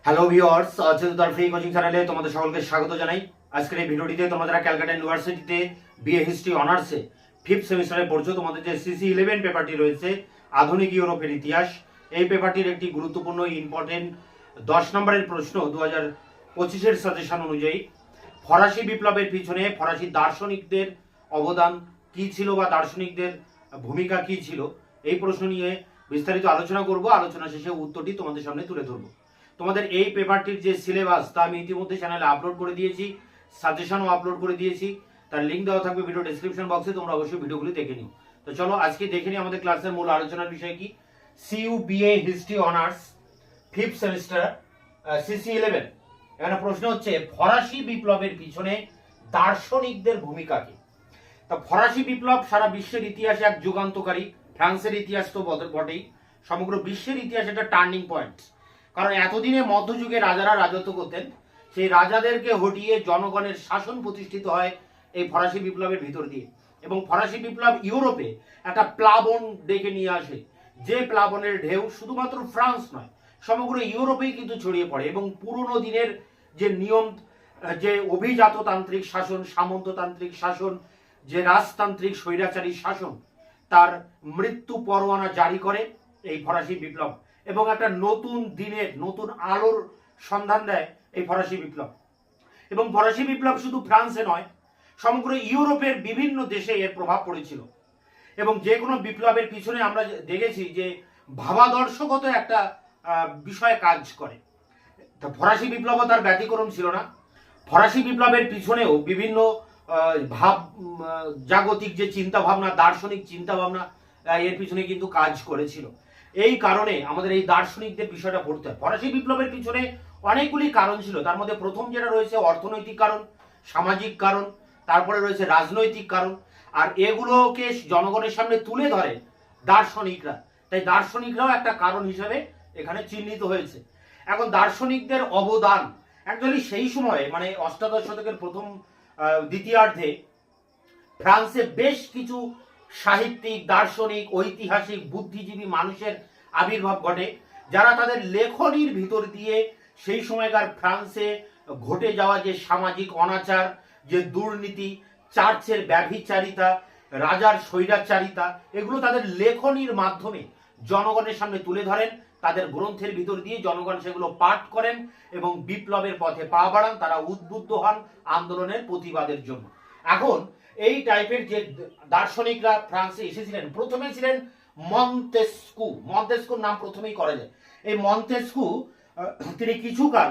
Hello viewers, চেতনার free coaching চ্যানেলে তোমাদের সকলকে স্বাগত জানাই। আজকের এই ভিডিওটিতে তোমরা যারা ক্যালকাটা ইউনিভার্সিটিতে বিএ হিস্ট্রি অনার্সে 5th সেমিস্টারে পড়ছো, তোমাদের যে সিসি 11 পেপারটি রয়েছে আধুনিক ইউরোপের ইতিহাস, এই পেপারটির একটি গুরুত্বপূর্ণ ইম্পর্টেন্ট 10 নম্বরের প্রশ্ন 2025-এর সাজেশন অনুযায়ী ফরাসি বিপ্লবের পিছনে ফরাসি দার্শনিকদের অবদান কি ছিল বা দার্শনিকদের ভূমিকা কি ছিল, এই প্রশ্ন নিয়ে বিস্তারিত আলোচনা করব। আলোচনা শেষে উত্তরটি তোমাদের সামনে তুলে ধরবো। তোমাদের এই পেপারটির যে সিলেবাস তা আমি ইতিমধ্যে চ্যানেলে আপলোড করে দিয়েছি, সাজেশনও আপলোড করে দিয়েছি, তার লিঙ্ক দেওয়া থাকবে ভিডিও ডেসক্রিপশন বক্সে, তোমরা অবশ্যই ভিডিওগুলি দেখে নিও। তো চলো আজকে দেখে নিই আমাদের ক্লাসের মূল আলোচনার বিষয় কি। CU BA history honours 5th semester CC 11, এখানে প্রশ্ন হচ্ছে ফরাসি বিপ্লবের পিছনে দার্শনিকদের ভূমিকা কি। তা ফরাসি বিপ্লব সারা বিশ্বের ইতিহাসে এক যুগান্তকারী, ফ্রান্সের ইতিহাস তো বটেই, সমগ্র বিশ্বের ইতিহাসে একটা টার্নিং পয়েন্ট। কারণ এতদিনে মধ্যযুগে রাজারা রাজত্ব করতেন, সেই রাজাদেরকে হটিয়ে জনগণের শাসন প্রতিষ্ঠিত হয় এই ফরাসি বিপ্লবের ভিতর দিয়ে। এবং ফরাসি বিপ্লব ইউরোপে একটা প্লাবন ডেকে নিয়ে আসে, যে প্লাবনের ঢেউ শুধুমাত্র ফ্রান্স নয়, সমগ্র ইউরোপেই কিন্তু ছড়িয়ে পড়ে। এবং পুরনো দিনের যে নিয়ম, যে অভিজাততান্ত্রিক শাসন, সামন্ততান্ত্রিক শাসন, যে রাজতান্ত্রিক স্বৈরাচারী শাসন, তার মৃত্যু পরোয়ানা জারি করে এই ফরাসি বিপ্লব এবং একটা নতুন দিনের, নতুন আলোর সন্ধান দেয় এই ফরাসি বিপ্লব। এবং ফরাসি বিপ্লব শুধু ফ্রান্সে নয়, সমগ্র ইউরোপের বিভিন্ন দেশে এর প্রভাব পড়েছিল। এবং যে কোনো বিপ্লবের পিছনে আমরা দেখেছি যে ভাবাদর্শগত একটা বিষয় কাজ করে। তো ফরাসি বিপ্লব তার ব্যতিক্রম ছিল না। ফরাসি বিপ্লবের পিছনেও বিভিন্ন ভাব, জাগতিক যে চিন্তা ভাবনা, দার্শনিক চিন্তা ভাবনা এর পিছনে কিন্তু কাজ করেছিল। এই কারণে আমাদের এই দার্শনিকদের বিষয়টা পড়তে হয়। ফরাসি বিপ্লবের পিছনে অনেকগুলি কারণ ছিল, তার মধ্যে প্রথম যেটা রয়েছে অর্থনৈতিক কারণ, সামাজিক কারণ, তারপরে রয়েছে রাজনৈতিক কারণ। আর এগুলোকে জনগণের সামনে তুলে ধরে দার্শনিকরা, তাই দার্শনিকরাও একটা কারণ হিসেবে এখানে চিহ্নিত হয়েছে। এখন দার্শনিকদের অবদান অ্যাকচুয়ালি সেই সময়ে, মানে অষ্টাদশ শতকের প্রথম দ্বিতীয়ার্ধে ফ্রান্সে বেশ কিছু সাহিত্যিক, দার্শনিক, ঐতিহাসিক, বুদ্ধিজীবী মানুষের আবির্ভাব ঘটে, যারা তাদের লেখনীর ভিতর দিয়ে সেই সময়কার ফ্রান্সে ঘটে যাওয়া যে সামাজিক অনাচার, যে দুর্নীতি, চার্চের ব্যভিচারিতা, রাজার স্বৈরাচারিতা, এগুলো তাদের লেখনীর মাধ্যমে জনগণের সামনে তুলে ধরেন। তাদের গ্রন্থের ভিতর দিয়ে জনগণ সেগুলো পাঠ করেন এবং বিপ্লবের পথে পা বাড়ান, তারা উদ্বুদ্ধ হন আন্দোলনের প্রতিবাদের জন্য। এখন এই টাইপের যে দার্শনিকরা ফ্রান্সে এসেছিলেন, প্রথমে ছিলেন মন্তেস্কু। মন্তেস্কুর নাম প্রথমেই করা যায়। এই মন্তেস্কু তিনি কিছুকাল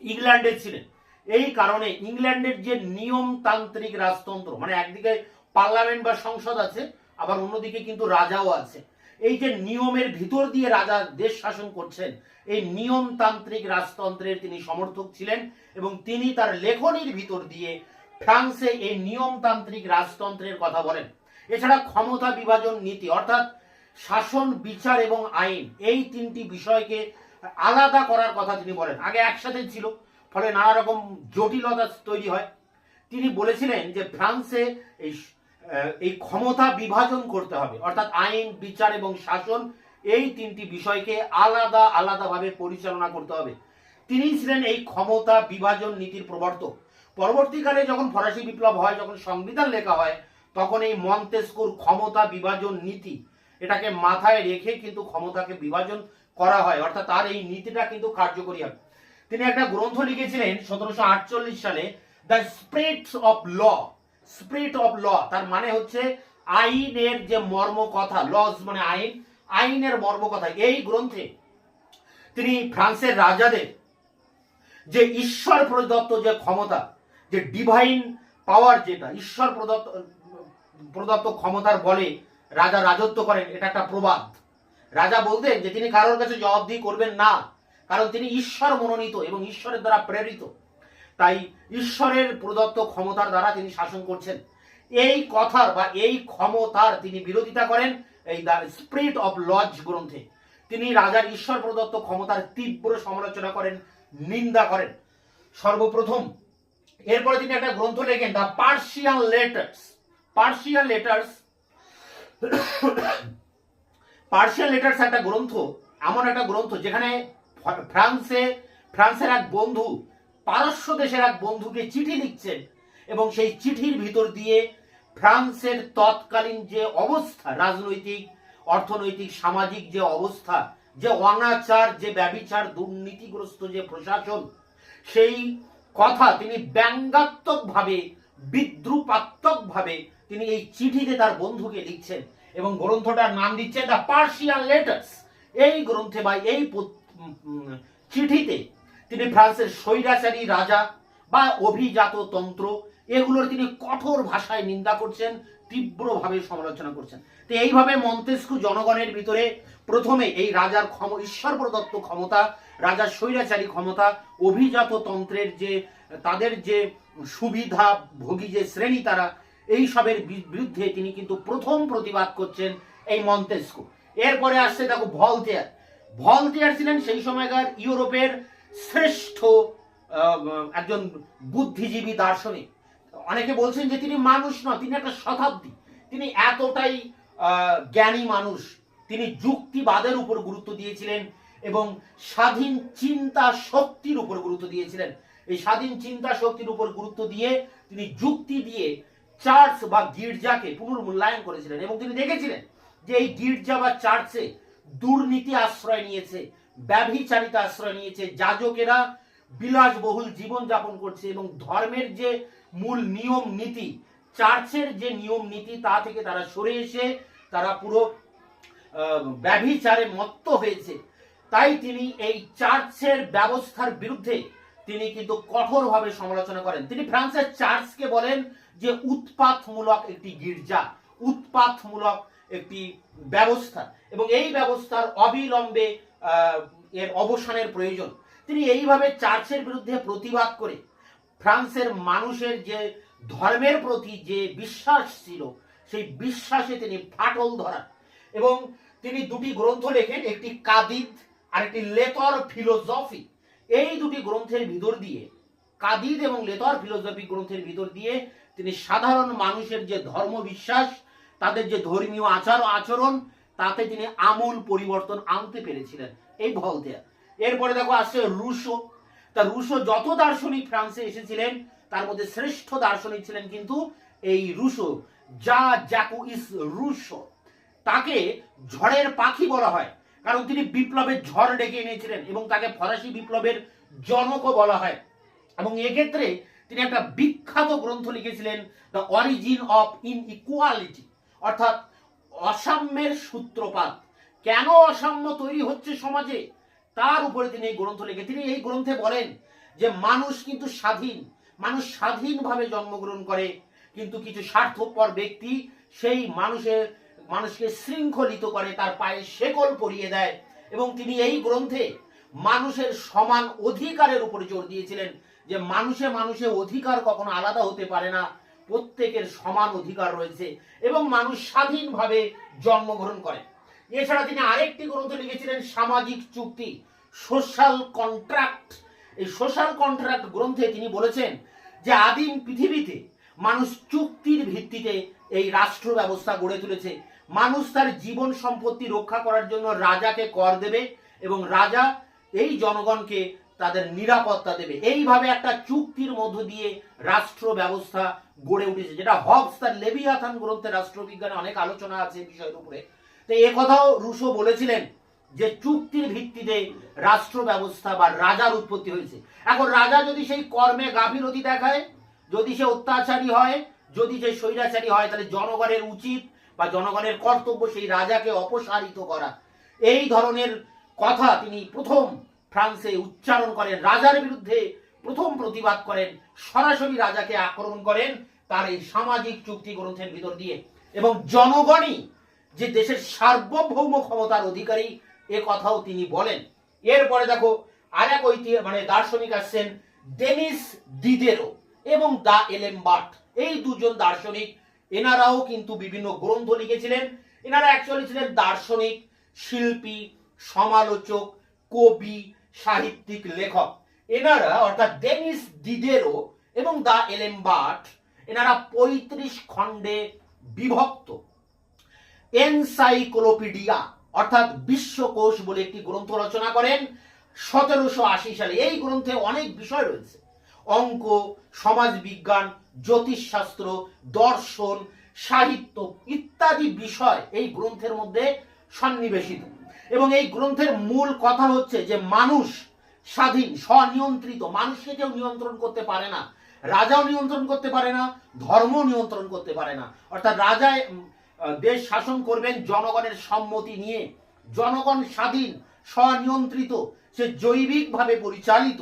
ইংল্যান্ডে ছিলেন। এই কারণে ইংল্যান্ডের যে নিয়মতান্ত্রিক রাজতন্ত্র, মানে একদিকে পার্লামেন্ট বা সংসদ আছে, আবার অন্যদিকে কিন্তু রাজাও আছে, এই যে নিয়মের ভিতর দিয়ে রাজা দেশ শাসন করছেন, এই নিয়মতান্ত্রিক রাজতন্ত্রের তিনি সমর্থক ছিলেন। এবং তিনি তার লেখনীর ভিতর দিয়ে ফ্রান্সে এই নিয়মতান্ত্রিক রাজতন্ত্রের কথা বলেন। এছাড়া ক্ষমতা বিভাজন নীতি, অর্থাৎ শাসন, বিচার এবং আইন, এই তিনটি বিষয়কে আলাদা করার কথা তিনি বলেন। আগে একসাথে ছিল, ফলে নানা রকম জটিলতা তৈরি হয়। তিনি বলেছিলেন যে ফ্রান্সে এই ক্ষমতা বিভাজন করতে হবে, অর্থাৎ আইন, বিচার এবং শাসন, এই তিনটি বিষয়কে আলাদা আলাদাভাবে পরিচালনা করতে হবে। তিনি ছিলেন এই ক্ষমতা বিভাজন নীতির প্রবর্তক। পরবর্তীকালে যখন ফরাসি বিপ্লব হয়, যখন সংবিধান লেখা হয়, তখন এই মন্তেস্কুর ক্ষমতা বিভাজন নীতি, এটাকে মাথায় রেখে কিন্তু ক্ষমতাকে বিভাজন করা হয়, অর্থাৎ তার এই নীতিটা কিন্তু কার্যকরী হয়। তিনি একটা গ্রন্থ লিখেছিলেন 1748 সালে, the spirit of law. Spirit of law তার মানে হচ্ছে আইনের যে মর্ম কথা, লজ মানে আইন, আইনের মর্ম কথা। এই গ্রন্থে তিনি ফ্রান্সের রাজাদের যে ঈশ্বর প্রদত্ত যে ক্ষমতা, যে ডিভাইন পাওয়ার, যেটা ঈশ্বর প্রদত্ত ক্ষমতার বলে রাজা রাজত্ব করেন, এটা একটা প্রবাদ। রাজা বলতেন যে তিনি কারোর কাছে জবাবদিহি করবেন না, কারণ তিনি ঈশ্বর মনোনীত এবং ঈশ্বরের দ্বারা প্রেরিত, তাই ঈশ্বরের প্রদত্ত ক্ষমতার দ্বারা তিনি শাসন করছেন। এই কথার বা এই ক্ষমতার তিনি বিরোধিতা করেন এই দ্য স্পিরিট অফ লজ গ্রন্থে। তিনি রাজার ঈশ্বর প্রদত্ত ক্ষমতার তীব্র সমালোচনা করেন, নিন্দা করেন সর্বপ্রথম। এরপরে তিনি একটা গ্রন্থ লেখেন, the Persian letters. Persian letters, Persian letters একটা গ্রন্থ, এমন একটা গ্রন্থ যেখানে ফ্রান্সে ফ্রান্সের এক বন্ধু পারস্য দেশের এক বন্ধুকে চিঠি লিখছেন এবং সেই চিঠির ভিতর দিয়ে ফ্রান্সের তৎকালীন যে অবস্থা, রাজনৈতিক, অর্থনৈতিক, সামাজিক যে অবস্থা, যে অনাচার, যে ব্যভিচার, দুর্নীতিগ্রস্ত যে প্রশাসন, সেই কথা তিনি ব্যঙ্গাত্মকভাবে, বিদ্রুপাত্মকভাবে তিনি এই চিঠিতে তার বন্ধুকে লিখছেন এবং গ্রন্থটার নাম দিচ্ছেন দ্য পার্সিয়ান লেটার্স। এই গ্রন্থে বা এই চিঠিতে তিনি ফ্রান্সের স্বৈরাচারী রাজা বা অভিজাত তন্ত্র এগুলোর তিনি কঠোর ভাষায় নিন্দা করছেন, তীব্রভাবে সমালোচনা করছেন। তো এইভাবে মন্তেস্কু জনগণের ভিতরে প্রথমে এই রাজার ঈশ্বর প্রদত্ত ক্ষমতা, রাজার স্বৈরাচারী ক্ষমতা, অভিজাত তন্ত্রের যে তাদের যে সুবিধা ভোগী যে শ্রেণী, তারা এই সবের বিরুদ্ধে তিনি কিন্তু প্রথম প্রতিবাদ করছেন এই মন্তেস্কু। এরপরে আসছে দেখো ভলতেয়ার। ভলতেয়ার ছিলেন সেই সময়কার ইউরোপের শ্রেষ্ঠ একজন বুদ্ধিজীবী দার্শনিক। অনেকে বলছেন যে তিনি মানুষ নয়, তিনি একটা শতাব্দী। তিনি এতটাই জ্ঞানী মানুষ, তিনি যুক্তিবাদের উপর গুরুত্ব দিয়েছিলেন এবং স্বাধীন চিন্তা শক্তির উপর গুরুত্ব দিয়েছিলেন। এই স্বাধীন চিন্তা শক্তির উপর গুরুত্ব দিয়ে তিনি যুক্তি দিয়ে চার্চ বা গির্জাকে পুনর্মূল্যায়ন করেছিলেন এবং তিনি দেখেছিলেন যে এই গির্জা বা চার্চে দুর্নীতি আশ্রয় নিয়েছে, ব্যভিচারিতা আশ্রয় নিয়েছে, যাজকেরা বিলাসবহুল জীবন যাপন করছে এবং ধর্মের যে মূল নিয়ম নীতি, চার্চের যে নিয়ম নীতি, তা থেকে তারা সরে এসে তারা পুরো ব্যভিচারে মত্ত হয়েছে। তাই তিনি এই চার্চের ব্যবস্থার বিরুদ্ধে তিনি কিন্তু কঠোরভাবে সমালোচনা করেন। তিনি ফ্রান্সের চার্চকে বলেন যে উৎপাতমূলক একটি গির্জা, উৎপাতমূলক একটি ব্যবস্থা এবং এই ব্যবস্থার অবিলম্বে এর অবসানের প্রয়োজন। তিনি এইভাবে চার্চের বিরুদ্ধে প্রতিবাদ করে ফ্রান্সের মানুষের যে ধর্মের প্রতি যে বিশ্বাস ছিল, সেই বিশ্বাসে তিনি ফাটল ধরান এবং তিনি দুটি গ্রন্থ লেখেন, একটি কাদিদ আর একটি লেতর ফিলোসফি। এই দুটি গ্রন্থের ভিতর দিয়ে, কাদিদ এবং লেতর ফিলোসফি গ্রন্থের ভিতর দিয়ে তিনি সাধারণ মানুষের যে ধর্ম বিশ্বাস, তাদের যে ধর্মীয় আচার আচরণ, তাতে তিনি আমূল পরিবর্তন আনতে পেরেছিলেন এই ভলতেয়ার। এরপরে দেখো আসছে রুশো। তা রুশো যত দার্শনিক ফ্রান্সে এসেছিলেন তার মধ্যে শ্রেষ্ঠ দার্শনিক ছিলেন কিন্তু এই রুশো, যা জ্যাকুইস রুশো। তাকে ঝড়ের পাখি বলা হয় কারণ তিনি বিপ্লবের ঝড় ডেকে এনেছিলেন এবং তাকে ফরাসি বিপ্লবের জনকও বলা হয়। এবং এক্ষেত্রে তিনি একটা বিখ্যাত গ্রন্থ লিখেছিলেন দ্য অরিজিন অফ ইনইকুয়ালিটি, অর্থাৎ অসাম্যের সূত্রপাত। কেন অসাম্য তৈরি হচ্ছে সমাজে, তার উপরে তিনি এই গ্রন্থ লিখে। তিনি এই গ্রন্থে বলেন যে মানুষ কিন্তু স্বাধীন, মানুষ স্বাধীনভাবে জন্মগ্রহণ করে, কিন্তু কিছু স্বার্থপর ব্যক্তি সেই মানুষকে শৃঙ্খলিত করে, তার পায়ে শেকল পরিয়ে দেয়। এবং তিনি এই গ্রন্থে মানুষের সমান অধিকারের উপরে জোর দিয়েছিলেন যে মানুষে অধিকার কখনো আলাদা হতে পারে না, প্রত্যেকের সমান অধিকার রয়েছে এবং মানুষ স্বাধীনভাবে জন্মগ্রহণ করে। এছাড়া তিনি আরেকটি গ্রন্থ লিখেছিলেন সামাজিক চুক্তি, সোশ্যাল কন্ট্রাক্ট। এই সোশ্যাল কন্ট্রাক্ট গ্রন্থে তিনি বলেছেন যে আদিম পৃথিবীতে মানুষ চুক্তির ভিত্তিতে এই রাষ্ট্র ব্যবস্থা গড়ে তুলেছে। মানুষ তার জীবন সম্পত্তি রক্ষা করার জন্য রাজাকে কর দেবে এবং রাজা এই জনগণকে তাদের নিরাপত্তা দেবে। এইভাবে একটা চুক্তির মধ্য দিয়ে রাষ্ট্র ব্যবস্থা গড়ে উঠেছে, যেটা হবস তার লেভিয়াথান গ্রন্থে রাষ্ট্রবিজ্ঞানে অনেক আলোচনা আছে এই বিষয়ের উপরে। তো এ কথাও রুশো বলেছিলেন যে চুক্তির ভিত্তিতে রাষ্ট্র ব্যবস্থা বা রাজার উৎপত্তি হয়েছে। এখন রাজা যদি সেই কর্মে গাফিলতি দেখায়, যদি সে অত্যাচারী হয়, যদি সে স্বৈরাচারী হয়, তাহলে জনগণের উচিত বা জনগণের কর্তব্য সেই রাজাকে অপসারিত করা। এই ধরনের কথা তিনি প্রথম ফ্রান্সে উচ্চারণ করেন, রাজার বিরুদ্ধে প্রথম প্রতিবাদ করেন, সরাসরি রাজাকে আক্রমণ করেন তার এই সামাজিক চুক্তি গ্রন্থের ভিতর দিয়ে। এবং জনগণই যে দেশের সার্বভৌম ক্ষমতার অধিকারী, এ কথাও তিনি বলেন। এরপরে দেখো আরেক দার্শনিক আসছেন ডেনিস ডিদেরো এবং দা এলেমবার্ট। এই দুজন দার্শনিক, এনারাও কিন্তু বিভিন্ন গ্রন্থ লিখেছিলেন। এনারা অ্যাকচুয়ালি ছিলেন দার্শনিক, শিল্পী, সমালোচক, কবি, সাহিত্যিক, লেখক। এনারা অর্থাৎ ডেনিস ডিদেরো এবং দা এলেমবার্ট, এনারা 35 খণ্ডে বিভক্ত এনসাইক্লোপিডিয়া অর্থাৎ বিশ্বকোষ বলে একটি গ্রন্থ রচনা করেন 1780 সালে। এই গ্রন্থে অনেক বিষয় রয়েছে, অঙ্ক, সমাজবিজ্ঞান, জ্যোতিষশাস্ত্র, দর্শন, সাহিত্য ইত্যাদি বিষয় এই গ্রন্থের মধ্যে সন্নিবেশিত। এবং এই গ্রন্থের মূল কথা হচ্ছে যে মানুষ স্বাধীন, স্বনিয়ন্ত্রিত, মানুষকে কেউ নিয়ন্ত্রণ করতে পারে না, রাজাও নিয়ন্ত্রণ করতে পারে না, ধর্ম নিয়ন্ত্রণ করতে পারে না। অর্থাৎ রাজা দেশ শাসন করবেন জনগণের সম্মতি নিয়ে, জনগণ স্বাধীন, স্বনিয়ন্ত্রিত, সে জৈবিকভাবে পরিচালিত।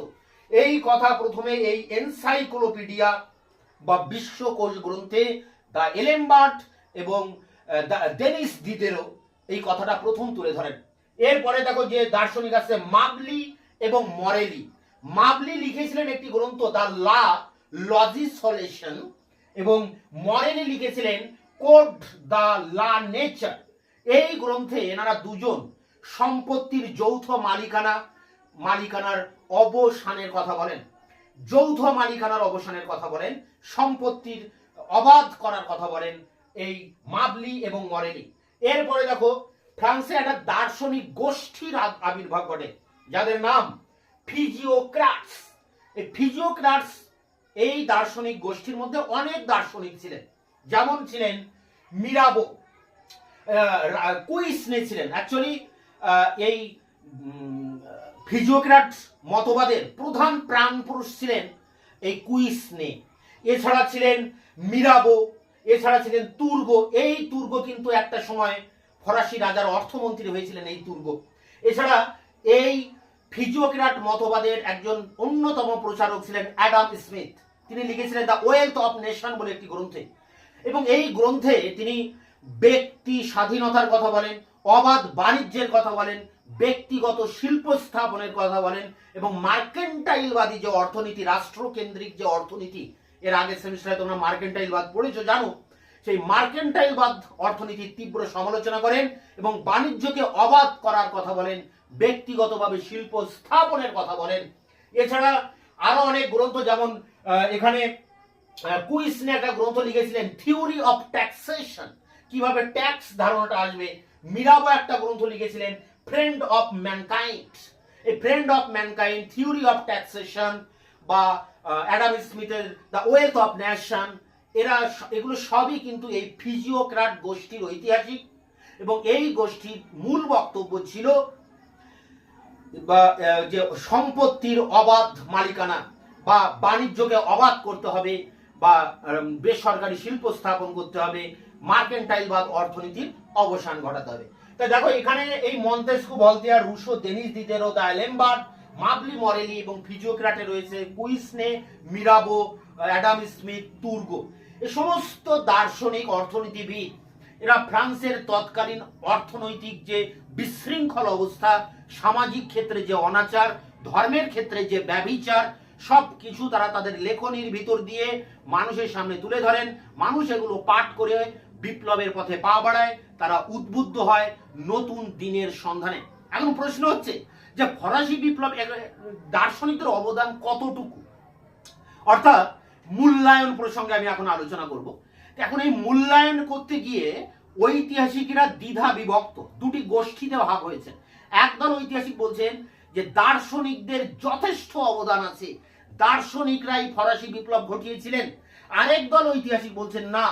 এই কথা প্রথমে এই এনসাইক্লোপিডিয়া বা বিশ্বকোষ গ্রন্থে দ্য এলেমবার্ট এবং ডেনিস ডিদেরো এই কথাটা প্রথম তুলে ধরেন। এরপরে দেখো যে দার্শনিক আছে মাবলি এবং মরেলি। মাবলি লিখেছিলেন একটি গ্রন্থ দ্য লা লজিসলেশন, এবং মরেলি লিখেছিলেন কোড দ্য লা নেচার। এই গ্রন্থে এনারা দুজন সম্পত্তির যৌথ মালিকানার অবসানের কথা বলেন, যৌথ মালিকানার অবসানের কথা বলেন, সম্পত্তির অবাধ করার কথা বলেন এই মাবলি এবং মরেলি। এরপরে দেখো ফ্রান্সে একটা দার্শনিক গোষ্ঠীর আবির্ভাব ঘটে যাদের নাম ফিজিওক্রাটস। এই ফিজিওক্রাটস এই দার্শনিক গোষ্ঠীর মধ্যে অনেক দার্শনিক ছিলেন, যেমন ছিলেন মিরাবো, কুইসনে ছিলেন। অ্যাকচুয়ালি এই ফিজিওক্রাটস মতবাদের প্রধান প্রাণপুরুষ ছিলেন এই কুইসনে। এছাড়া ছিলেন মিরাবো, এছাড়া ছিলেন তুর্গো। এই তুর্গো কিন্তু একটা সময় ফরাসি রাজার অর্থমন্ত্রী হয়েছিলেন এই তুর্গো। এছাড়া এই ফিজিওক্রাট মতবাদের একজন অন্যতম প্রচারক ছিলেন অ্যাডাম স্মিথ। তিনি লিখেছিলেন দ্য ওয়েলথ অফ নেশন বলে একটি গ্রন্থে, এবং এই গ্রন্থে তিনি ব্যক্তি স্বাধীনতার কথা বলেন, অবাধ বাণিজ্যের কথা বলেন, ব্যক্তিগত শিল্প স্থাপনের কথা বলেন, এবং মার্কেন্টাইলবাদী যে অর্থনীতি, রাষ্ট্রকেন্দ্রিক যে অর্থনীতি, এর আগের সেমিস্টারে তোমরা মার্কেন্টাইলবাদ পড়েছো, জানো, সেই মার্কেন্টাইলবাদ অর্থনীতির তীব্র সমালোচনা করেন এবং বাণিজ্যকে অবাধ করার কথা বলেন, ব্যক্তিগতভাবে শিল্প স্থাপনের কথা বলেন। এছাড়া আরো অনেক গ্রন্থ, যেমন এখানে কুইসনে একটা গ্রন্থ লিখেছিলেন থিওরি অফ ট্যাক্সেশন, কিভাবে ট্যাক্স ধারণাটা আসবে। মিরাবো একটা গ্রন্থ লিখেছিলেন ফ্রেন্ড অফ ম্যানকাইন্ড। এই friend of mankind, theory of taxation বা অ্যাডাম স্মিথের দ্য ওয়েলথ অফ নেশন, এগুলো সবই কিন্তু এই ফিজিওক্রাট গোষ্ঠীর ঐতিহাসিক। এবং এই গোষ্ঠীর মূল বক্তব্য ছিল বা যে সম্পত্তির অবাধ মালিকানা বা বাণিজ্যকে অবাধ করতে হবে, বা বেসরকারি শিল্প স্থাপন করতে হবে, মার্কেন্টাইলবাদ অর্থনীতির অবসান ঘটাতে হবে। তাই দেখো এখানে এই Montesquieu, Voltaire, Rousseau, Denis Diderot, d'Alembert, Mably, Morelly এবং ফিজিওক্রাটে রয়েছে কুইসনে, মিরাবো, অ্যাডাম স্মিথ, তুর্গো। এই সমস্ত দার্শনিক অর্থনীতিবিদ এরা ফ্রান্সের তৎকালীন অর্থনৈতিক যে বিশৃঙ্খল অবস্থা, সামাজিক ক্ষেত্রে যে অনাচার, ধর্মের ক্ষেত্রে যে ব্যভিচার, সব কিছু তারা তাদের লেখনির ভিতর দিয়ে মানুষের সামনে তুলে ধরেন। মানুষ এগুলো পাঠ করে বিপ্লবের পথে পা বাড়ায়, তারা উদ্বুদ্ধ হয় নতুন দিনের সন্ধানে। এখন প্রশ্ন হচ্ছে যে ফরাসি বিপ্লব দার্শনিকদের অবদান কতটুকু, অর্থাৎ মূল্যায়ন প্রসঙ্গে আমি এখন আলোচনা করব। এখন এই মূল্যায়ন করতে গিয়ে ঐতিহাসিকরা দ্বিধা বিভক্ত, দুটি গোষ্ঠীতে ভাগ হয়েছে। একদল ঐতিহাসিক বলছেন যে দার্শনিকদের যথেষ্ট অবদান আছে, দার্শনিকরাই ফরাসি বিপ্লব ঘটিয়েছিলেন। আরেক দল ঐতিহাসিক বলছেন না,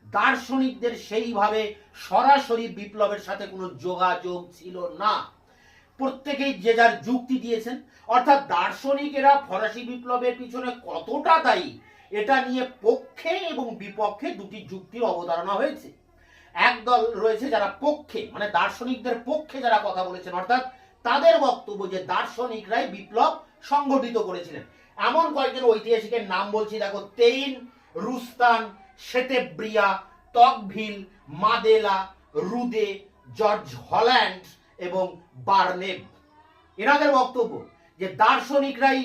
দার্শনিকদের সেইভাবে সরাসরি বিপ্লবের সাথে কোনো যোগাযোগ ছিল না। প্রত্যেকেই যে যার যুক্তি দিয়েছেন। অর্থাৎ দার্শনিকেরা ফরাসি বিপ্লবের পিছনে কতটা দায়ী, এটা নিয়ে পক্ষে এবং বিপক্ষে দুটি যুক্তির অবতারণা হয়েছে। একদল রয়েছে যারা পক্ষে, মানে দার্শনিকদের পক্ষে যারা কথা বলেছেন, অর্থাৎ তাদের বক্তব্য যে দার্শনিকরাই বিপ্লব সংগঠিত করেছিলেন। এমন কয়েকজন ঐতিহাসিকের নাম বলছি, দেখো, তেইন, রুস্তান, শেতেব্রিয়া, তকভিল, মাদেলা, রুদে, জর্জ হল্যান্ড এবং বার্নেভ। এনাদের বক্তব্য যে দার্শনিকরাই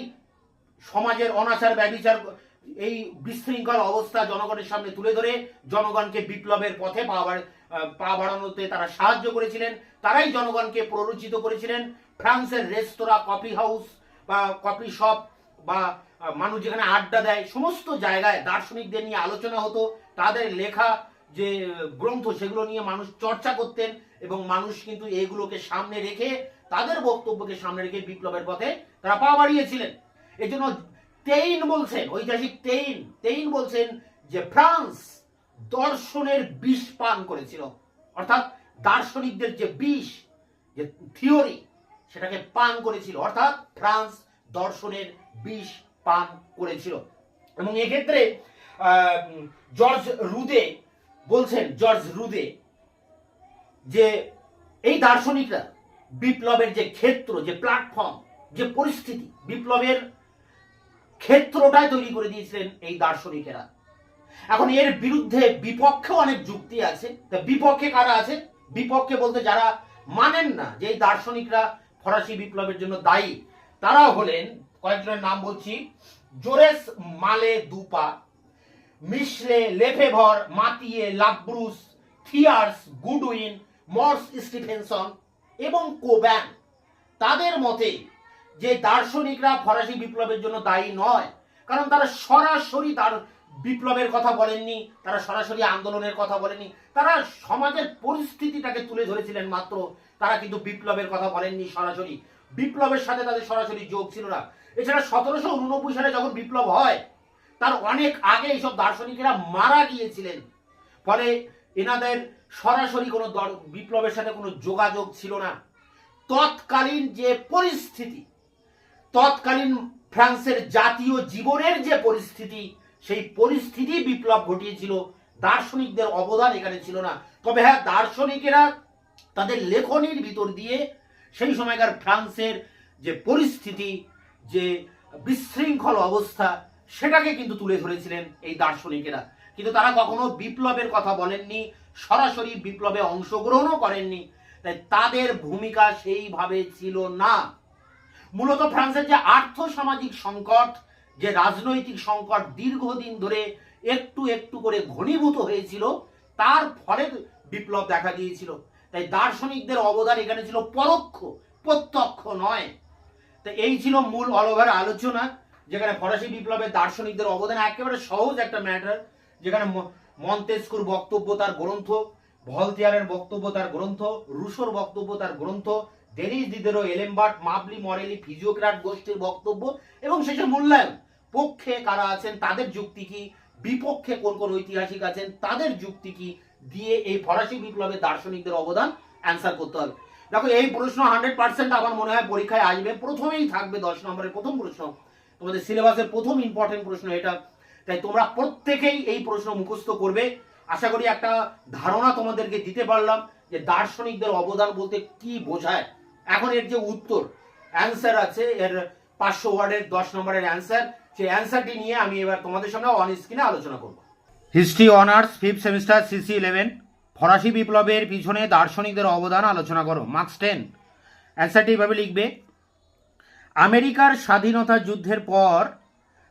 সমাজের অনাচার, ব্যভিচার, এই বিশৃঙ্খল অবস্থা জনগণের সামনে তুলে ধরে জনগণকে বিপ্লবের পথে পা বাড়ানোতে তারা সাহায্য করেছিলেন। তারাই জনগণকে প্ররোচিত করেছিলেন। ফ্রান্সের রেস্তোরাঁ, কফি হাউস বা কফি শপ বা মানুষ যেখানে আড্ডা দেয়, সমস্ত জায়গায় দার্শনিকদের নিয়ে আলোচনা হতো। তাদের লেখা যে গ্রন্থ, সেগুলো নিয়ে মানুষ চর্চা করতেন এবং মানুষ কিন্তু এগুলোকে সামনে রেখে, তাদের বক্তব্যকে সামনে রেখে বিপ্লবের পথে তারা পা বাড়িয়েছিলেন। এই জন্য টেইন বলছেন, ঐতিহাসিক টেইন বলছেন যে ফ্রান্স দর্শনের বিষ পান করেছিল, অর্থাৎ দার্শনিকদের যে বিষ, যে থিওরি, সেটাকে পান করেছিল, অর্থাৎ ফ্রান্স দর্শনের বিষ পান করেছিল। এবং এক্ষেত্রে জর্জ রুদে যে এই দার্শনিকরা বিপ্লবের যে ক্ষেত্র, যে প্ল্যাটফর্ম, যে পরিস্থিতি, বিপ্লবের ক্ষেত্রটাই তৈরি করে দিয়েছিলেন এই দার্শনিকেরা। এখন এর বিরুদ্ধে বিপক্ষে অনেক যুক্তি আছে। তা বিপক্ষে কারা আছে? বিপক্ষে বলতে যারা মানেন না যে এই দার্শনিকরা ফরাসি বিপ্লবের জন্য দায়ী, তারা হলেন, কয়েকজনের নাম বলছি: জোরেস মালে দুপা, মিশলে লেফেভর, মাতিয়ে লাব্রুস, থিয়ার্স, গুডউইন, মর্স স্টিফেনসন এবং কোব্যান। তাদের মতে যে দার্শনিকরা ফরাসি বিপ্লবের জন্য দায়ী নয়, কারণ তারা সরাসরি বিপ্লবের কথা বলেননি, তারা সরাসরি আন্দোলনের কথা বলেননি, তারা সমাজের পরিস্থিতিটাকে তুলে ধরেছিলেন মাত্র, তারা কিন্তু বিপ্লবের কথা বলেননি সরাসরি। বিপ্লবের সাথে তাদের সরাসরি যোগ ছিল না। এছাড়া 1789 সালে যখন বিপ্লব হয়, তার অনেক আগে এইসব দার্শনিকেরা মারা গিয়েছিলেন, ফলে এনাদের সরাসরি কোনো বিপ্লবের সাথে কোনো যোগাযোগ ছিল না। তৎকালীন যে পরিস্থিতি, তৎকালীন ফ্রান্সের জাতীয় জীবনের যে পরিস্থিতি, সেই পরিস্থিতি বিপ্লব ঘটিয়েছিল, দার্শনিকদের অবদান এখানে ছিল না। তবে হ্যাঁ, দার্শনিকেরা তাদের লেখনীর ভিতর দিয়ে সেই সময়কার ফ্রান্সের যে পরিস্থিতি, যে বিশৃঙ্খল অবস্থা, সেটাকে কিন্তু তুলে ধরেছিলেন এই দার্শনিকেরা। কিন্তু তারা কখনো বিপ্লবের কথা বলেননি, সরাসরি বিপ্লবে অংশগ্রহণও করেননি, তাই তাদের ভূমিকা সেইভাবে ছিল না। মূলত ফ্রান্সের যে আর্থ সামাজিক সংকট, যে রাজনৈতিক সংকট দীর্ঘদিন ধরে একটু একটু করে ঘনীভূত হয়েছিল, তার ফলে বিপ্লব দেখা দিয়েছিল। তাই দার্শনিকদের অবদান এখানে ছিল পরোক্ষ, প্রত্যক্ষ নয়। তো এই ছিল মূল অল ওভার আলোচনা, যেখানে ফরাসি বিপ্লবের দার্শনিকদের অবদান একেবারে সহজ একটা ম্যাটার, যেখানে মন্তেস্কুর বক্তব্য তার গ্রন্থ, ভলতেয়ারের বক্তব্য তার গ্রন্থ, রুশোর বক্তব্য তার গ্রন্থ, ডেনিস দিদেরো, এলেমবার্ট, মাবলি মরেলি, ফিজিওক্রাট গোষ্ঠীর বক্তব্য, এবং শেষে মূল্যায়ন, পক্ষে কারা আছেন তাদের যুক্তি কি, বিপক্ষে কোন কোন ঐতিহাসিক আছেন তাদের যুক্তি কি, দিয়ে এই ফরাসি বিপ্লবের দার্শনিকদের অবদান অ্যান্সার করতে হবে। দেখো, এই প্রশ্ন 100% আমার মনে হয় পরীক্ষায় আসবে, প্রথমেই থাকবে 10 নম্বরের প্রথম প্রশ্ন, তোমাদের সিলেবাসের প্রথম ইম্পর্টেন্ট প্রশ্ন এটা। তাই তোমরা প্রত্যেকেই এই প্রশ্ন মুখস্থ করবে। আশা করি একটা ধারণা তোমাদেরকে দিতে পারলাম যে দার্শনিকদের অবদান বলতে কি বোঝায়। এখন এর যে উত্তর অ্যান্সার আছে, এর 500 ওয়ার্ডের 10 নম্বরের অ্যান্সার, সেই অ্যান্সারটি নিয়ে আমি এবার তোমাদের সঙ্গে অন স্ক্রিনে আলোচনা করব। History honours 5th semester CC 11, ফরাসি বিপ্লবের পিছনে দার্শনিকদের অবদান আলোচনা করো। মার্কস 10। অ্যান্সারটি এভাবে লিখবে: আমেরিকার স্বাধীনতা যুদ্ধের পর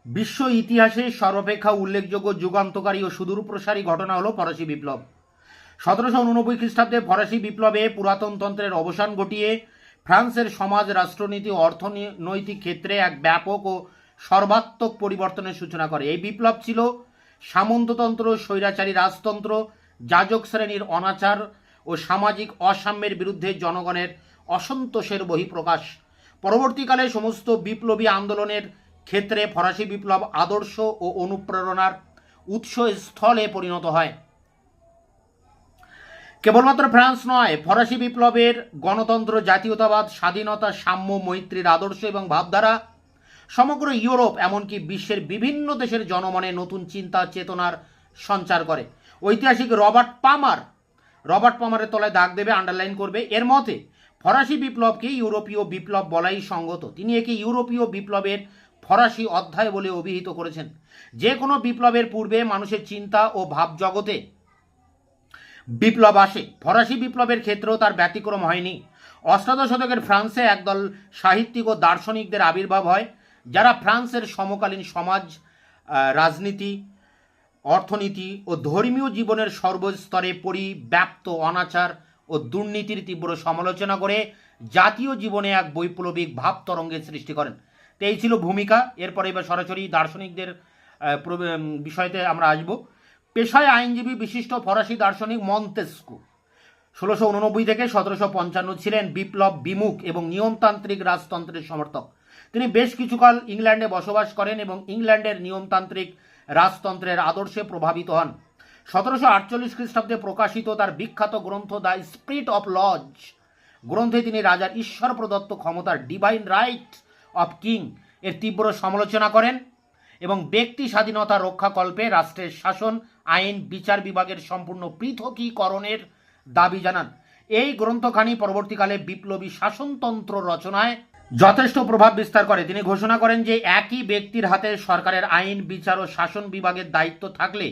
বিশ্ব ইতিহাসে সর্বাপেক্ষা উল্লেখযোগ্য, যুগান্তকারী ও সুদূরপ্রসারী ঘটনা হলো ফরাসি বিপ্লব। 1789 খ্রিস্টাব্দে ফরাসি বিপ্লবে পুরাতনতন্ত্রের অবসান ঘটিয়ে ফ্রান্সের সমাজ, রাষ্ট্রনীতি ও অর্থনৈতিক ক্ষেত্রে এক ব্যাপক ও সর্বাত্মক পরিবর্তনের সূচনা করে। এই বিপ্লব ছিল সামন্ততন্ত্র, স্বৈরাচারী রাজতন্ত্র, যাজক শ্রেণীর অনাচার ও সামাজিক অসাম্যের বিরুদ্ধে জনগণের অসন্তোষের বহিঃপ্রকাশ। পরবর্তীকালে সমস্ত বিপ্লবী আন্দোলনের ক্ষেত্রে ফরাসি বিপ্লব আদর্শ ও অনুপ্রেরণার উৎসস্থলে পরিণত হয়। কেবলমাত্র ফ্রান্স নয়, ফরাসি বিপ্লবের গণতন্ত্র, জাতীয়তাবাদ, স্বাধীনতা, সাম্য, মৈত্রীর আদর্শ এবং ভাবধারা সমগ্র ইউরোপ, এমনকি বিশ্বের বিভিন্ন দেশের জনমনে নতুন চিন্তা চেতনার সঞ্চার করে। ঐতিহাসিক রবার্ট পামারের তলায় দাগ দেবে, আন্ডারলাইন করবে। এর মতে ফরাসি বিপ্লবকে ইউরোপীয় বিপ্লব বলাই সঙ্গত। তিনি একে ইউরোপীয় বিপ্লবের ফরাসি অধ্যায় বলে অভিহিত করেছেন। যে কোনো বিপ্লবের পূর্বে মানুষের চিন্তা ও ভাবজগতে বিপ্লব আসে। ফরাসি বিপ্লবের ক্ষেত্রেও তার ব্যতিক্রম হয়নি। অষ্টাদশ শতকের ফ্রান্সে একদল সাহিত্যিক ও দার্শনিকদের আবির্ভাব হয়, যারা ফ্রান্সের সমকালীন সমাজ, রাজনীতি, অর্থনীতি ও ধর্মীয় জীবনের সর্বস্তরে পরিব্যাপ্ত অনাচার ও দুর্নীতির তীব্র সমালোচনা করে জাতীয় জীবনে এক বৈপ্লবিক ভাব তরঙ্গের সৃষ্টি করেন। তো এই ছিল ভূমিকা। এরপরে এবার সরাসরি দার্শনিকদের বিষয়তে আমরা আসব। পেশায় আইনজীবী বিশিষ্ট ফরাসি দার্শনিক মন্তেস্কু 1689 থেকে 1755 ছিলেন বিপ্লব বিমুখ এবং নিয়মতান্ত্রিক রাজতন্ত্রের সমর্থক। তিনি বেশ কিছুকাল ইংল্যান্ডে বসবাস করেন এবং ইংল্যান্ডের নিয়মতান্ত্রিক রাজতন্ত্রের আদর্শে প্রভাবিত হন। 1748 খ্রিস্টাব্দে প্রকাশিত তার বিখ্যাত গ্রন্থ দ্য স্পিরিট অফ লজ গ্রন্থে তিনি রাজার ঈশ্বর প্রদত্ত ক্ষমতার ডিভাইন রাইট অফ কিং এর তীব্র সমালোচনা করেন এবং ব্যক্তি স্বাধীনতা রক্ষাকল্পে রাষ্ট্রের শাসন, আইন, বিচার বিভাগের সম্পূর্ণ পৃথকীকরণের দাবি জানান। এই গ্রন্থখানি পরবর্তীকালে বিপ্লবী শাসনতন্ত্র রচনায় যথেষ্ট প্রভাব বিস্তার করে। তিনি ঘোষণা করেন যে একই ব্যক্তির হাতে সরকারের আইন, বিচার ও শাসন বিভাগের দায়িত্ব থাকলে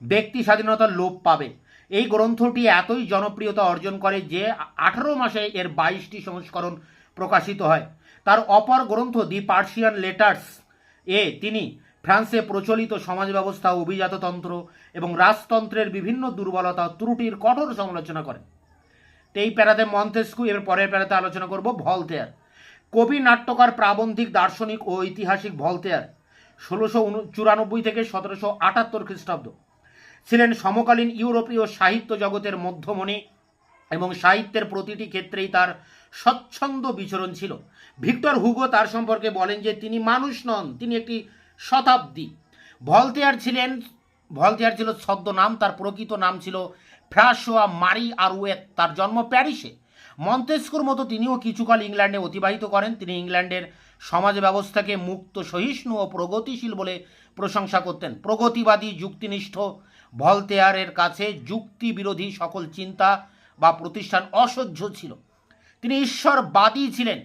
ব্যক্তি স্বাধীনতা লোপ পাবে। এই গ্রন্থটি এতই জনপ্রিয়তা অর্জন করে যে 18 মাসে এর 22টি সংস্করণ প্রকাশিত হয়। তার অপর গ্রন্থ দি পার্সিয়ান লেটার্স এ তিনি ফ্রান্সে প্রচলিত সমাজ ব্যবস্থা, অভিজাততন্ত্র এবং রাজতন্ত্রের বিভিন্ন দুর্বলতা ত্রুটির কঠোর সমালোচনা করেন। এই প্যারাতে মন্তেস্কু, এর পরের প্যারাতে আলোচনা করব ভলতেয়ার। কবি, নাট্যকার, প্রাবন্ধিক, দার্শনিক ও ঐতিহাসিক ভলতেয়ার 1694 থেকে 1778 খ্রিস্টাব্দ ছিলেন সমকালীন ইউরোপীয় সাহিত্য জগতের মধ্যমণি এবং সাহিত্যের প্রতিটি ক্ষেত্রেই তার স্বচ্ছন্দ বিচরণ ছিল। ভিক্টর হুগো তার সম্পর্কে বলেন যে তিনি মানুষ নন, তিনি একটি শতাব্দী। ভলতেয়ার ছিল ছদ্মনাম, তার প্রকৃত নাম ছিল ফ্রাঁসোয়া মারি আরুয়েত। তার জন্ম প্যারিসে। মন্তেস্কুর মতো তিনিও কিছুকাল ইংল্যান্ডে অতিবাহিত করেন। তিনি ইংল্যান্ডের সমাজ ব্যবস্থাকে মুক্ত, সহিষ্ণু ও প্রগতিশীল বলে প্রশংসা করতেন। প্রগতিবাদী, যুক্তিনিষ্ঠ ভলতেয়ারের কাছে যুক্তি বিরোধী সকল চিন্তা বা প্রতিষ্ঠান অসহ্য ছিল। তিনি ঈশ্বরবাদী ছিলেন।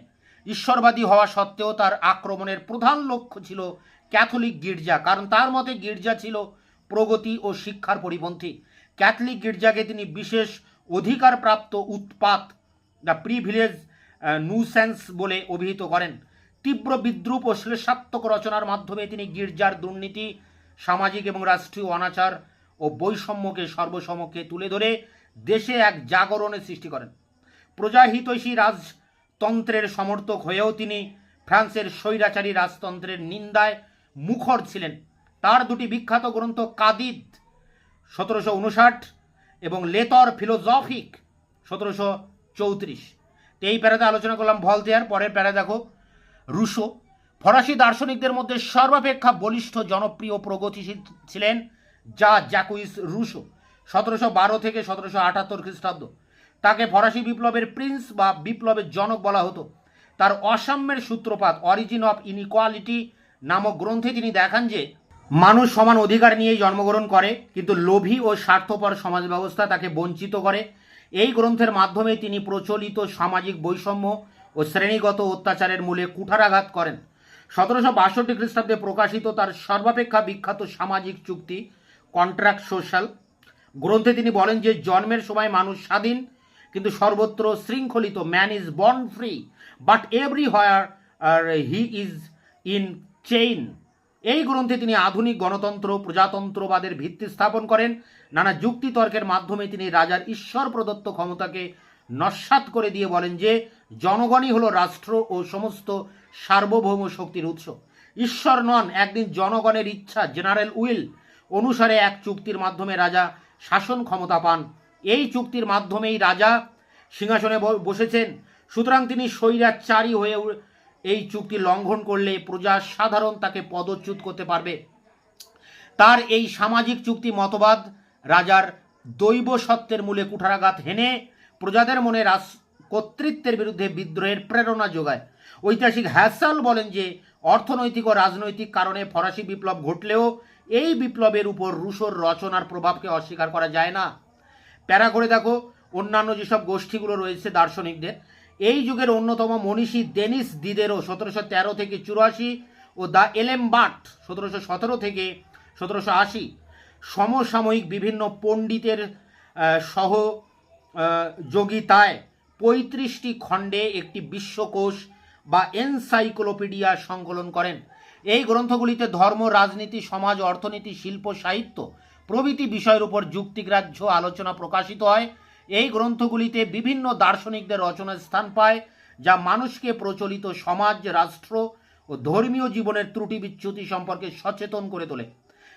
ঈশ্বরবাদী হওয়া সত্ত্বেও তার আক্রমণের প্রধান লক্ষ্য ছিল ক্যাথলিক গির্জা, কারণ তার মতে গির্জা ছিল প্রগতি ও শিক্ষার পরিপন্থী। ক্যাথলিক গির্জাকে তিনি বিশেষ অধিকারপ্রাপ্ত উৎপাত, দ্য প্রিভিলেজ নুসেন্স বলে অভিহিত করেন। তীব্র বিদ্রুপ ও শ্লেষাত্মক রচনার মাধ্যমে তিনি গির্জার দুর্নীতি, সামাজিক এবং রাষ্ট্রীয় অনাচার ও বৈষম্যকে সর্বসমক্ষে তুলে ধরে দেশে এক জাগরণের সৃষ্টি করেন। প্রজাহিতৈষী রাজতন্ত্রের সমর্থক হয়েও তিনি ফ্রান্সের স্বৈরাচারী রাজতন্ত্রের নিন্দায় মুখর ছিলেন। তার দুটি বিখ্যাত গ্রন্থ কাদিদ 1759 এবং লেতর ফিলোজফিক 1734। এই প্যারাতে আলোচনা করলাম ভলতেয়ার। পরের প্যারা দেখো রুশো। ফরাসি দার্শনিকদের মধ্যে সর্বাপেক্ষা বলিষ্ঠ, জনপ্রিয়, প্রগতিশীল ছিলেন জ্যাকুইস রুশো। 1712 থেকে 1778 খ্রিস্টাব্দ। তাকে ফরাসি বিপ্লবের প্রিন্স বা বিপ্লবের জনক বলা হতো। তার অসাম্যের সূত্রপাত, অরিজিন অফ ইনইকুয়ালিটি নামক গ্রন্থে তিনি দেখান যে মানুষ সমান অধিকার নিয়েই জন্মগ্রহণ করে, কিন্তু লোভী ও স্বার্থপর সমাজ ব্যবস্থা তাকে বঞ্চিত করে। এই গ্রন্থের মাধ্যমে তিনি প্রচলিত সামাজিক বৈষম্য ও শ্রেণীগত অত্যাচারের মূলে কুঠারাঘাত করেন। 1762 খ্রিস্টাব্দে প্রকাশিত তার সর্বাপেক্ষা বিখ্যাত সামাজিক চুক্তি কন্ট্রাক্ট সোশ্যাল গ্রন্থে তিনি বলেন যে জন্মের সময় মানুষ স্বাধীন, কিন্তু সর্বত্র শৃঙ্খলিত। Man is born free but everywhere he is in chain. এই গ্রন্থে তিনি আধুনিক গণতন্ত্র, প্রজাতন্ত্রবাদের ভিত্তি স্থাপন করেন। নানা যুক্তিতর্কের মাধ্যমে তিনি রাজার ঈশ্বর প্রদত্ত ক্ষমতাকে নস্যাৎ করে দিয়ে বলেন যে জনগণই হলো রাষ্ট্র ও সমস্ত সার্বভৌম শক্তির উৎস। ঈশ্বর নন, একদিন জনগণের ইচ্ছা, জেনারেল উইল অনুসারে এক চুক্তির মাধ্যমে রাজা শাসন ক্ষমতা পান। এই চুক্তির মাধ্যমেই রাজা সিংহাসনে বসেছেন। সুতরাং তিনি স্বৈরাচারী হয়ে এই চুক্তি লঙ্ঘন করলে প্রজা সাধারণ তাকে পদচ্যুত করতে পারবে। তার এই সামাজিক চুক্তি মতবাদ রাজার দৈব সত্ত্বের মূলে কুঠারাঘাত হেনে প্রজাদের মনে কর্তৃত্বের বিরুদ্ধে বিদ্রোহের প্রেরণা যোগায়। ঐতিহাসিক হ্যাসাল বলেন যে অর্থনৈতিক ও রাজনৈতিক কারণে ফরাসি বিপ্লব ঘটলেও এই বিপ্লবের উপর রুশোর রচনার প্রভাবকে অস্বীকার করা যায় না। প্যারা করে দেখো অন্যান্য যেসব গোষ্ঠীগুলো রয়েছে দার্শনিকদের। এই যুগের অন্যতম মনীষী ডেনিস দিদেরো 1713 থেকে 84 ও দ্য এলেমবার্ট 1717 থেকে 1780 সমসাময়িক বিভিন্ন পণ্ডিতের সহযোগিতায় 35টি খণ্ডে একটি বিশ্বকোষ বা এনসাইক্লোপিডিয়া সংকলন করেন। এই গ্রন্থগুলিতে ধর্ম, রাজনীতি, সমাজ, অর্থনীতি, শিল্প, সাহিত্য প্রভৃতি বিষয়ের উপর যুক্তিগ্রাহ্য আলোচনা প্রকাশিত হয়। এই গ্রন্থগুলিতে বিভিন্ন দার্শনিকদের রচনার স্থান পায়, যা মানুষকে প্রচলিত সমাজ, রাষ্ট্র ও ধর্মীয় জীবনের ত্রুটি বিচ্যুতি সম্পর্কে সচেতন করে তোলে।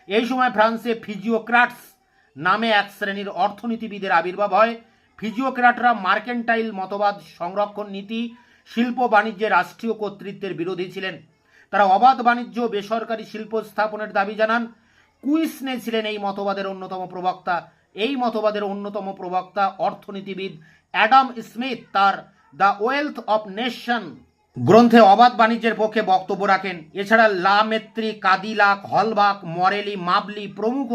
এই সময় ফ্রান্সে ফিজিওক্রাটস নামে এক শ্রেণীর অর্থনীতিবিদের আবির্ভাব হয়। ফিজিওক্র্যাটরা মার্কেন্টাইল মতবাদ, সংরক্ষণ নীতি, শিল্প বাণিজ্যে রাষ্ট্রীয় কর্তৃত্বের বিরোধী ছিলেন। তারা অবাধ বাণিজ্য, বেসরকারি শিল্প স্থাপনের দাবি জানান। কুইসনে ছিলেন এই মতবাদের অন্যতম প্রবক্তা। এই মতবাদের অন্যতম প্রবক্তা অর্থনীতিবিদ অ্যাডাম স্মিথ তার দ্য ওয়েলথ অফ নেশন গ্রন্থে অবাধ বাণিজ্যের পক্ষে বক্তব্য রাখেন। এছাড়া লা মেত্রি, কাদিলাক, হলবাক, মরেলি, মাবলি প্রমুখ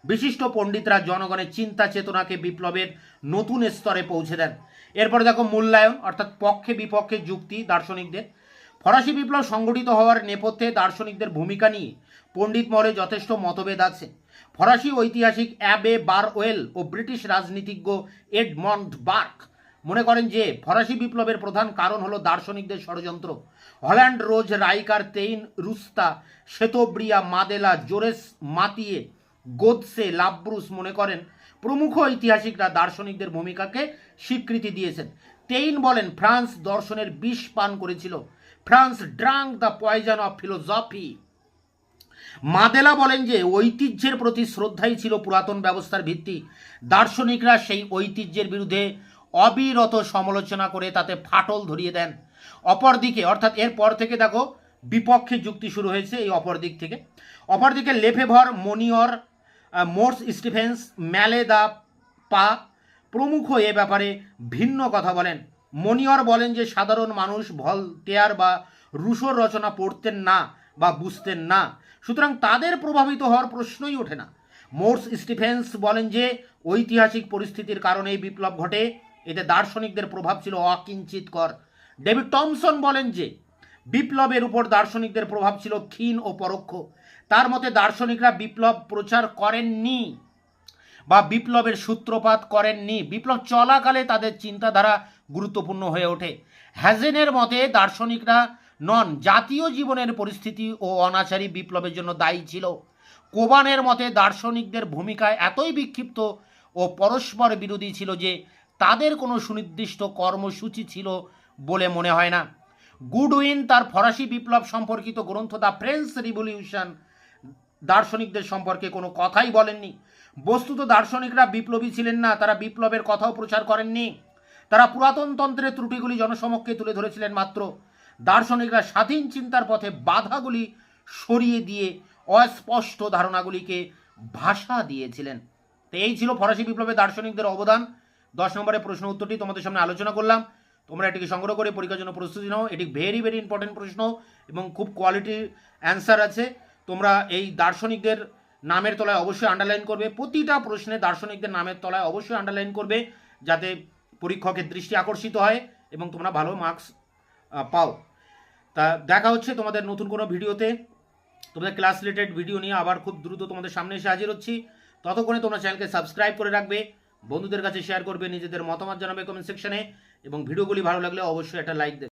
বিশিষ্ট পণ্ডিতরা জনগণের চিন্তা চেতনাকে বিপ্লবের নতুন স্তরে পৌঁছে দেন। এরপর দেখো মূল্যায়ন, অর্থাৎ পক্ষে বিপক্ষে যুক্তি দার্শনিকদের। ফরাসি বিপ্লব সংগঠিত হওয়ার নেপথ্যে দার্শনিকদের ভূমিকা নিয়ে পণ্ডিত মহলে যথেষ্ট মতভেদ আছে। ফরাসি ঐতিহাসিক অ্যাবে বারওয়েল ও ব্রিটিশ রাজনীতিজ্ঞ এডমন্ড বার্ক মনে করেন যে ফরাসি বিপ্লবের প্রধান কারণ হলো দার্শনিকদের ষড়যন্ত্র। হল্যান্ড, রোজ, রাইকার, তেইন, রুস্তা, শেতোব্রিয়া, মাদেলা, জোরেস মাতিয়ে, গোদসে, লাব্রুস মনে করেন প্রমুখ ঐতিহাসিকরা দার্শনিকদের ভূমিকাকে স্বীকৃতি দিয়েছেন। তেইন বলেন ফ্রান্স দর্শনের বিষ পান করেছিল। France drank the poison of philosophy. মাদেলা বলেন যে ঐতিহ্যের প্রতি শ্রদ্ধাই ছিল পুরাতন ব্যবস্থার ভিত্তি। দার্শনিকরা সেই ঐতিহ্যের বিরুদ্ধে অবিরত সমালোচনা করে তাতে ফাটল ধরিয়ে দেন। অপরদিকে, অর্থাৎ এরপর থেকে দেখো বিপক্ষে যুক্তি শুরু হয়েছে এই অপর দিক থেকে। অপরদিকে লেফেভর, মনিয়র, মোর্স স্টিফেন্স, ম্যালে দা পা প্রমুখ এ ব্যাপারে ভিন্ন কথা বলেন। মনিয়র বলেন যে সাধারণ মানুষ ভলতেয়ার বা রুশোর রচনা পড়তেন না বা বুঝতেন না, সুতরাং তাদের প্রভাবিত হওয়ার প্রশ্নই ওঠে না। মোর্স স্টিফেন্স বলেন যে ঐতিহাসিক পরিস্থিতির কারণে এই বিপ্লব ঘটে, এতে দার্শনিকদের প্রভাব ছিল অকিঞ্চিতকর। ডেভিড টমসন বলেন যে বিপ্লবের উপর দার্শনিকদের প্রভাব ছিল ক্ষীণ ও পরোক্ষ। তার মতে দার্শনিকরা বিপ্লব প্রচার করেননি বা বিপ্লবের সূত্রপাত করেননি, বিপ্লব চলাকালে তাদের চিন্তাধারা গুরুত্বপূর্ণ হয়ে ওঠে। হ্যাজেনের মতে দার্শনিকরা নন, জাতীয় জীবনের পরিস্থিতি ও অনাচারী বিপ্লবের জন্য দায়ী ছিল। কোবানের মতে দার্শনিকদের ভূমিকা এতই বিক্ষিপ্ত ও পরস্পর বিরোধী ছিল যে তাদের কোনো সুনির্দিষ্ট কর্মসূচি ছিল বলে মনে হয় না। গুডউইন তার ফরাসি বিপ্লব সম্পর্কিত গ্রন্থ দ্য ফ্রেঞ্চ রিভলিউশন দার্শনিকদের সম্পর্কে কোনো কথাই বলেননি। বস্তুত দার্শনিকরা বিপ্লবী ছিলেন না, তারা বিপ্লবের কথাও প্রচার করেননি। তারা পুরাতন তন্ত্রের ত্রুটিগুলি জনসমক্ষে তুলে ধরেছিলেন মাত্র। দার্শনিকরা স্বাধীন চিন্তার পথে বাধাগুলি সরিয়ে দিয়ে অস্পষ্ট ধারণাগুলিকে ভাষা দিয়েছিলেন। তো এই ছিল ফরাসি বিপ্লবে দার্শনিকদের অবদান। 10 নম্বরের প্রশ্ন উত্তরটি তোমাদের সামনে আলোচনা করলাম। তোমরা এটিকে সংগ্রহ করে পরীক্ষার জন্য প্রস্তুতি নাও। এটি ভেরি ভেরি ইম্পর্টেন্ট প্রশ্ন এবং খুব কোয়ালিটির অ্যান্সার আছে। তোমরা এই দার্শনিকদের নামের তলায় অবশ্যই আন্ডারলাইন করবে। প্রতিটা প্রশ্নে দার্শনিকদের নামের তলায় অবশ্যই আন্ডারলাইন করবে, যাতে পরীক্ষকের দৃষ্টি আকর্ষিত হয় এবং তোমরা ভালো মার্কস পাও। তা দেখা হচ্ছে তোমাদের নতুন কোনো ভিডিওতে। তোমাদের ক্লাস রিলেটেড ভিডিও নিয়ে আবার খুব দ্রুত তোমাদের সামনে এসে হাজির হচ্ছি। ততক্ষণে তোমরা চ্যানেলকে সাবস্ক্রাইব করে রাখবে, বন্ধুদের কাছে শেয়ার করবে, নিজেদের মতামত জানাবে কমেন্ট সেকশনে এবং ভিডিওগুলি ভালো লাগলে অবশ্যই একটা লাইক দেবে।